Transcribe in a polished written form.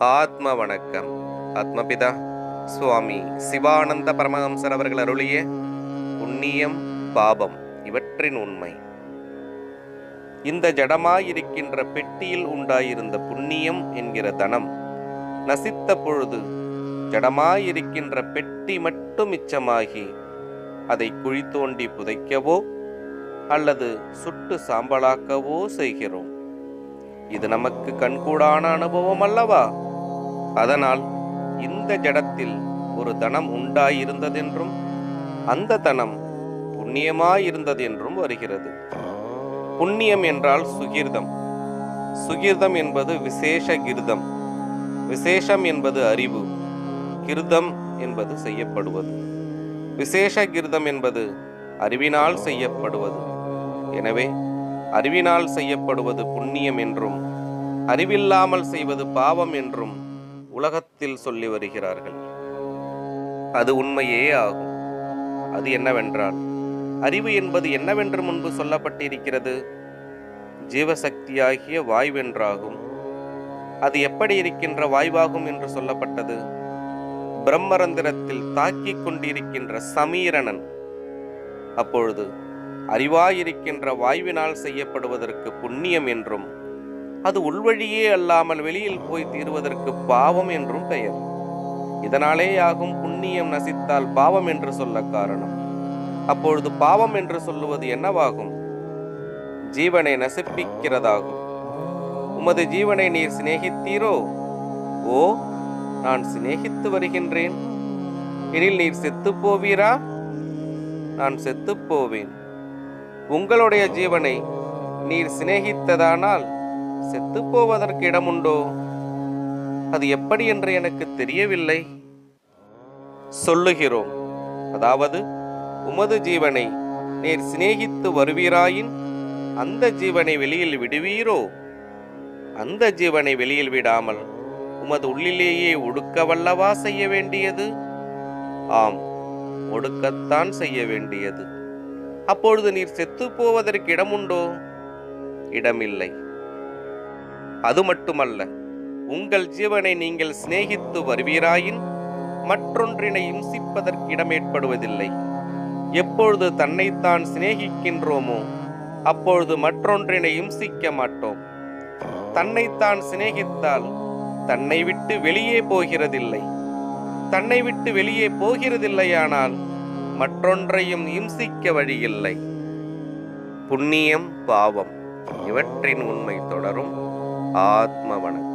ஆத்ம வணக்கம். ஆத்மபிதா சுவாமி சிவானந்த பரமஹம்சர் அவர்கள் அருளிய புண்ணியம் பாபம் இவற்றின் உண்மை. இந்த ஜடமாயிருக்கின்ற பெட்டியில் உண்டாயிருந்த புண்ணியம் என்கிற தனம் நசித்த பொழுது ஜடமாயிருக்கின்ற பெட்டி மட்டும் மிச்சமாகி அதை குழி தோண்டி புதைக்கவோ அல்லது சுட்டு சாம்பலாக்கவோ செய்கிறோம். இது நமக்கு கண்கூடான அனுபவம் அல்லவா? அதனால் இந்த ஜடத்தில் ஒரு தனம் உண்டாயிருந்ததென்றும் அந்த தனம் புண்ணியமாயிருந்ததென்றும் வருகிறது. புண்ணியம் என்றால் சுகிர்தம். சுகிர்தம் என்பது விசேஷ கிருதம். விசேஷம் என்பது அறிவு. கிருதம் என்பது செய்யப்படுவது. விசேஷ கிருதம் என்பது அறிவினால் செய்யப்படுவது. எனவே அறிவினால் செய்யப்படுவது புண்ணியம் என்றும் அறிவில்லாமல் செய்வது பாவம் என்றும் உலகத்தில் சொல்லி வருகிறார்கள். அது உண்மையே ஆகும். அது என்னவென்றால், அறிவு என்பது என்னவென்று முன்பு சொல்லப்பட்டிருக்கிறது? ஜீவசக்தியாகிய வாய்வென்றாகும். அது எப்படி இருக்கின்ற வாய்வாகும் என்று சொல்லப்பட்டது? பிரம்மரந்திரத்தில் தாக்கிக் கொண்டிருக்கின்ற சமீரணன். அப்பொழுது அறிவாயிருக்கின்ற வாய்வினால் செய்யப்படுவதற்கு புண்ணியம் என்றும், அது உள்வழியே அல்லாமல் வெளியில் போய் தீர்வதற்கு பாவம் என்றும் பெயர். இதனாலே ஆகும் புண்ணியம் நசித்தால் பாவம் என்று சொல்ல காரணம். அப்பொழுது பாவம் என்று சொல்லுவது என்னவாகும்? ஜீவனை நசிப்பிக்கிறதாகும். உமது ஜீவனை நீர் சிநேகித்தீரோ? ஓ, நான் சிநேகித்து வருகின்றேன். எனில் நீர் செத்து போவீரா? நான் செத்து போவேன். உங்களுடைய ஜீவனை நீர் சிநேகித்ததானால் செத்து போவதற்கு இடமுண்டோ? அது எப்படி என்று எனக்கு தெரியவில்லை. சொல்லுகிறோம். அதாவது, உமது ஜீவனை நீர் சிநேகித்து வருவீராயின் அந்த ஜீவனை வெளியில் விடுவீரோ? அந்த ஜீவனை வெளியில் விடாமல் உமது உள்ளிலேயே ஒடுக்கவல்லவா செய்ய வேண்டியது? ஆம், ஒடுக்கத்தான் செய்ய வேண்டியது. அப்பொழுது நீர் செத்து போவதற்கு இடமுண்டோ? இடமில்லை. அது மட்டுமல்ல, உங்கள் ஜீவனை நீங்கள் சிநேகித்து வருவீராயின் மற்றொன்றினை இம்சிப்பதற்கு இடம் ஏற்படுவதில்லை. எப்பொழுது தன்னைத்தான் சிநேகிக்கின்றோமோ அப்பொழுது மற்றொன்றினை இம்சிக்க மாட்டோம். தன்னைத்தான் சிநேகித்தால் தன்னை விட்டு வெளியே போகிறதில்லை. தன்னை விட்டு வெளியே போகிறதில்லையானால் மற்றொன்றையும் இம்சிக்க வழியில்லை. புண்ணியம் பாவம் இவற்றின் உண்மை தொடரும். ஆத்ம வணக்கம்.